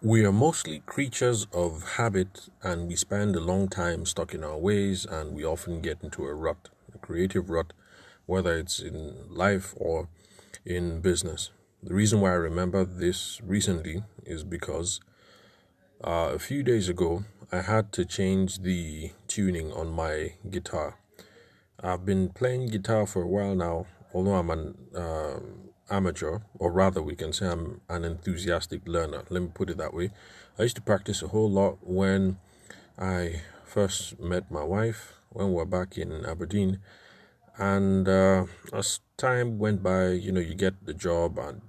We are mostly creatures of habit, and we spend a long time stuck in our ways, and we often get into a rut, a creative rut, whether it's in life or in business. The reason why I remember this recently is because a few days ago I had to change the tuning on my guitar. I've been playing guitar for a while now, although I'm an amateur, or rather, we can say I'm an enthusiastic learner. Let me put it that way. I used to practice a whole lot when I first met my wife, when we were back in Aberdeen. And as time went by, you get the job and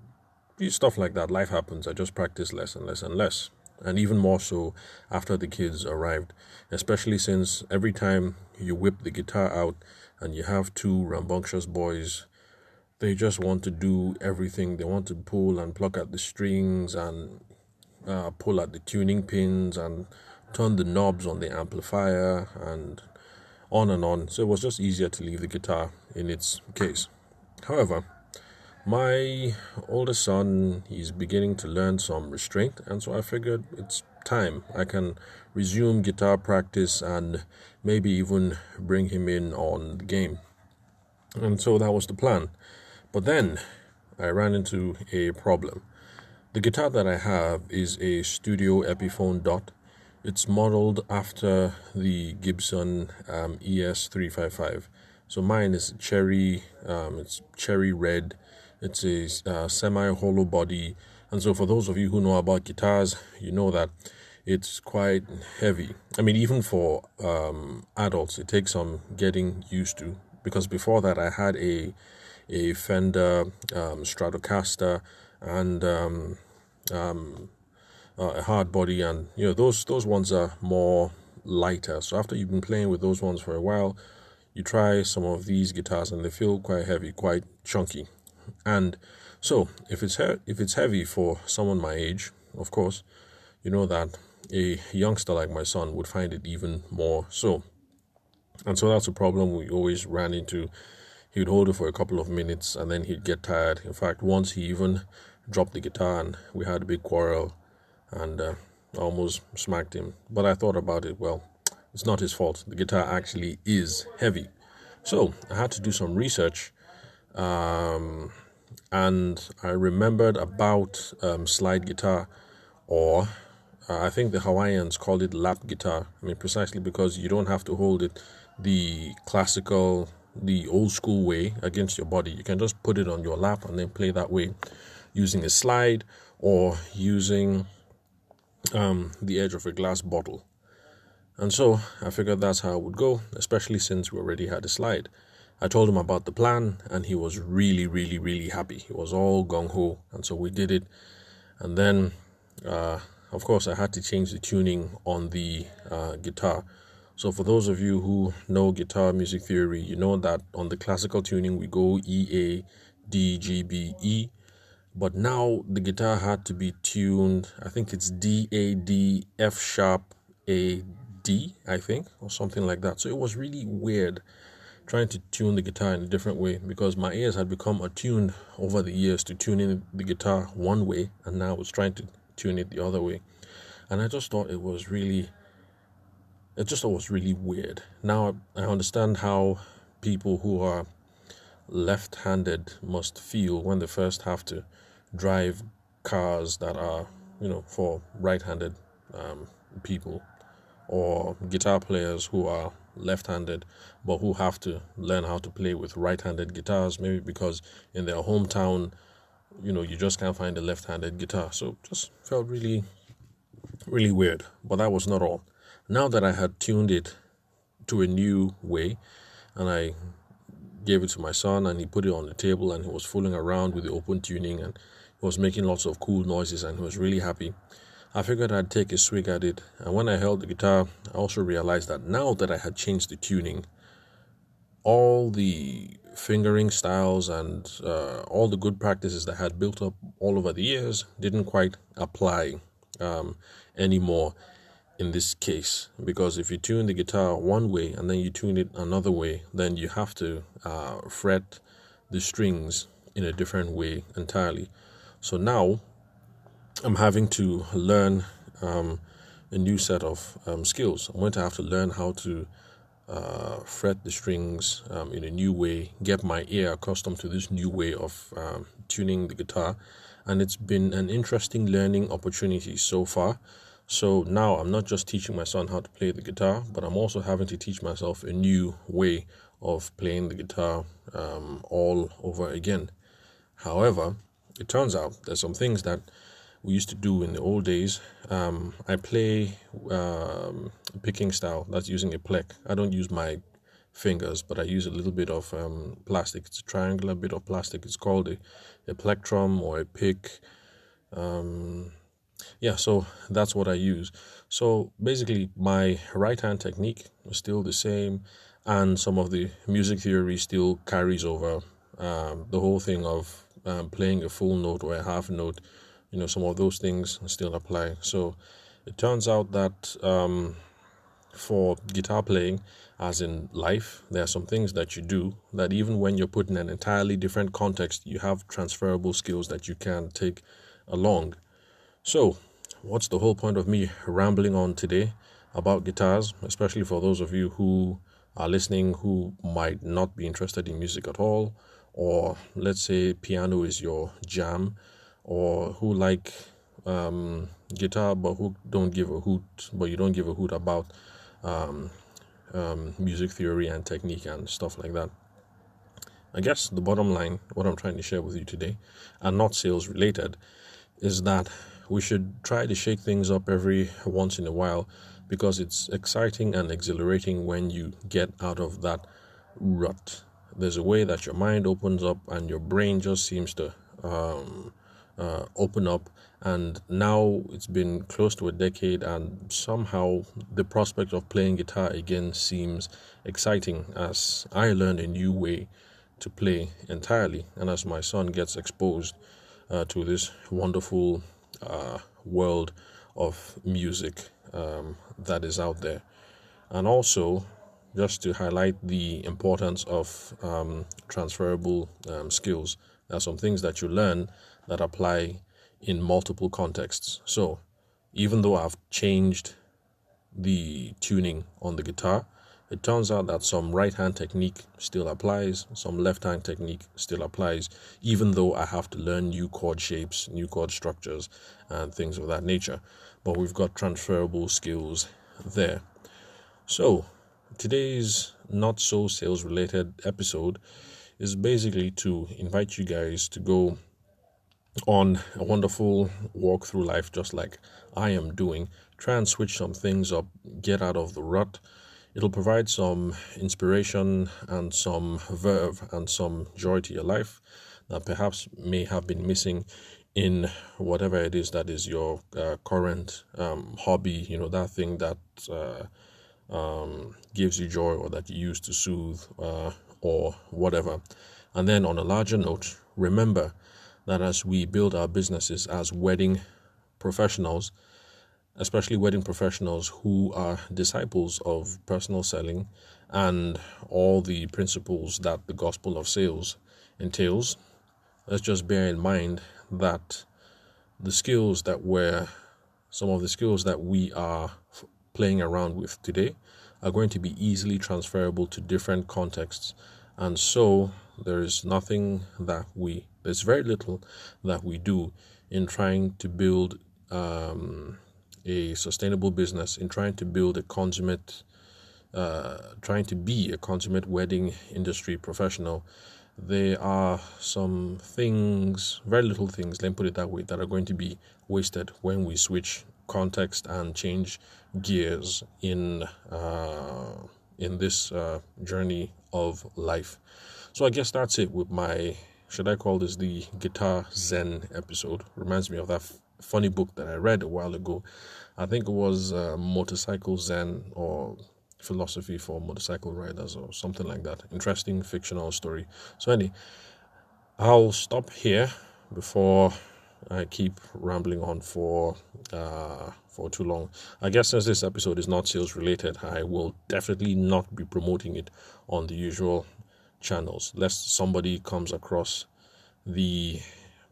stuff like that. Life happens. I just practice less and less and less. And even more so after the kids arrived, especially since every time you whip the guitar out and you have two rambunctious boys, they just want to do everything. They want to pull and pluck at the strings and pull at the tuning pins and turn the knobs on the amplifier and on and on. So it was just easier to leave the guitar in its case. However, my oldest son, he's beginning to learn some restraint, and so I figured it's time. I can resume guitar practice and maybe even bring him in on the game. And so that was the plan. But then I ran into a problem. The guitar that I have is a Studio Epiphone Dot. It's modeled after the Gibson ES355. So mine is it's cherry red. It's a semi-hollow body. And so for those of you who know about guitars, you know that it's quite heavy. I mean, even for adults, it takes some getting used to. Because before that, I had a Fender Stratocaster and a hard body, and those ones are more lighter. So after you've been playing with those ones for a while, you try some of these guitars and they feel quite heavy, quite chunky. And so if it's heavy for someone my age, of course, you know that a youngster like my son would find it even more so. And so that's a problem we always ran into. He would hold it for a couple of minutes and then he'd get tired. In fact, once he even dropped the guitar and we had a big quarrel, and I almost smacked him. But I thought about it. Well, it's not his fault. The guitar actually is heavy. So I had to do some research, and I remembered about slide guitar, or I think the Hawaiians called it lap guitar. I mean, precisely because you don't have to hold it the classical, the old school way against your body. You can just put it on your lap and then play that way using a slide or using the edge of a glass bottle. And so I figured that's how it would go, especially since we already had a slide. I told him about the plan and he was really, really, really happy. He was all gung-ho, and so we did it. And then, of course, I had to change the tuning on the guitar. So for those of you who know guitar music theory, you know that on the classical tuning we go E, A, D, G, B, E. But now the guitar had to be tuned, I think it's D, A, D, F sharp, A, D, I think, or something like that. So it was really weird trying to tune the guitar in a different way because my ears had become attuned over the years to tuning the guitar one way, and now I was trying to tune it the other way. And I just thought it was really weird. Now I understand how people who are left-handed must feel when they first have to drive cars that are, for right-handed people, or guitar players who are left-handed but who have to learn how to play with right-handed guitars, maybe because in their hometown, you just can't find a left-handed guitar. So just felt really, really weird. But that was not all. Now that I had tuned it to a new way and I gave it to my son and he put it on the table and he was fooling around with the open tuning and he was making lots of cool noises and he was really happy, I figured I'd take a swig at it. And when I held the guitar, I also realized that now that I had changed the tuning, all the fingering styles and all the good practices that I had built up all over the years didn't quite apply anymore in this case, because if you tune the guitar one way and then you tune it another way, then you have to fret the strings in a different way entirely. So now I'm having to learn a new set of skills. I'm going to have to learn how to fret the strings in a new way, get my ear accustomed to this new way of tuning the guitar. And it's been an interesting learning opportunity so far. So now I'm not just teaching my son how to play the guitar, but I'm also having to teach myself a new way of playing the guitar all over again. However, it turns out there's some things that we used to do in the old days. I play picking style. That's using a pleck. I don't use my fingers, but I use a little bit of plastic. It's a triangular bit of plastic. It's called a plectrum or a pick. So that's what I use. So basically, my right hand technique is still the same, and some of the music theory still carries over. The whole thing of playing a full note or a half note, some of those things still apply. So it turns out that for guitar playing, as in life, there are some things that you do that even when you're put in an entirely different context, you have transferable skills that you can take along. So what's the whole point of me rambling on today about guitars, especially for those of you who are listening who might not be interested in music at all, or let's say piano is your jam, or who like guitar but who don't give a hoot, but you don't give a hoot about music theory and technique and stuff like that. I guess the bottom line, what I'm trying to share with you today, and not sales related, is that we should try to shake things up every once in a while, because it's exciting and exhilarating when you get out of that rut. There's a way that your mind opens up and your brain just seems to open up. And now it's been close to a decade, and somehow the prospect of playing guitar again seems exciting, as I learned a new way to play entirely, and as my son gets exposed to this wonderful world of music that is out there. And also, just to highlight the importance of transferable skills, there are some things that you learn that apply in multiple contexts. So even though I've changed the tuning on the guitar, it turns out that some right-hand technique still applies, some left-hand technique still applies, even though I have to learn new chord shapes, new chord structures, and things of that nature. But we've got transferable skills there. So today's not so sales-related episode is basically to invite you guys to go on a wonderful walk through life, just like I am doing. Try and switch some things up, get out of the rut. It'll provide some inspiration and some verve and some joy to your life that perhaps may have been missing in whatever it is that is your current hobby, that thing that gives you joy, or that you use to soothe, or whatever. And then on a larger note, remember that as we build our businesses as wedding professionals, especially wedding professionals who are disciples of personal selling and all the principles that the gospel of sales entails, let's just bear in mind that some of the skills that we are playing around with today are going to be easily transferable to different contexts. And so there's very little that we do in trying to build a sustainable business, in trying to build trying to be a consummate wedding industry professional. There are some things, very little things, let me put it that way, that are going to be wasted when we switch context and change gears in this journey of life. So I guess that's it with my, should I call this the Guitar Zen episode? Reminds me of that funny book that I read a while ago. I think it was Motorcycle Zen, or Philosophy for Motorcycle Riders, or something like that. Interesting fictional story. So anyway, I'll stop here before I keep rambling on for too long. I guess since this episode is not sales related, I will definitely not be promoting it on the usual channels, lest somebody comes across the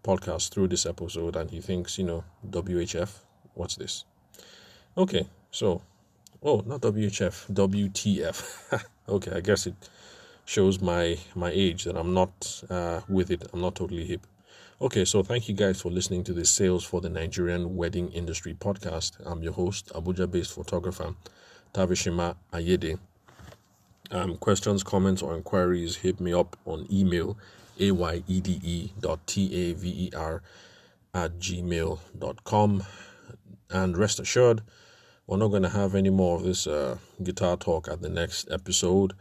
podcast through this episode and he thinks, WHF, what's this? Okay, so, not WHF, WTF. Okay, I guess it shows my age that I'm not with it. I'm not totally hip. Okay, so thank you guys for listening to this Sales for the Nigerian Wedding Industry podcast. I'm your host, Abuja-based photographer, Tavishima Ayede. Questions, comments, or inquiries, hit me up on email, ayede.taver@gmail.com. And rest assured, we're not going to have any more of this guitar talk at the next episode.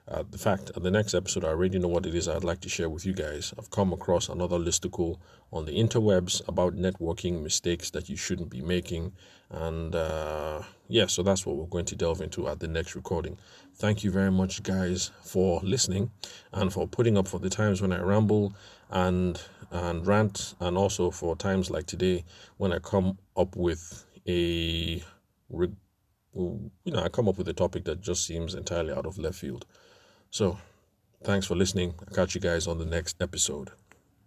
At the next episode, I already know what it is I'd like to share with you guys. I've come across another listicle on the interwebs about networking mistakes that you shouldn't be making. And so that's what we're going to delve into at the next recording. Thank you very much, guys, for listening and for putting up for the times when I ramble and rant, and also for times like today when I come up with a topic that just seems entirely out of left field. So, thanks for listening. I'll catch you guys on the next episode.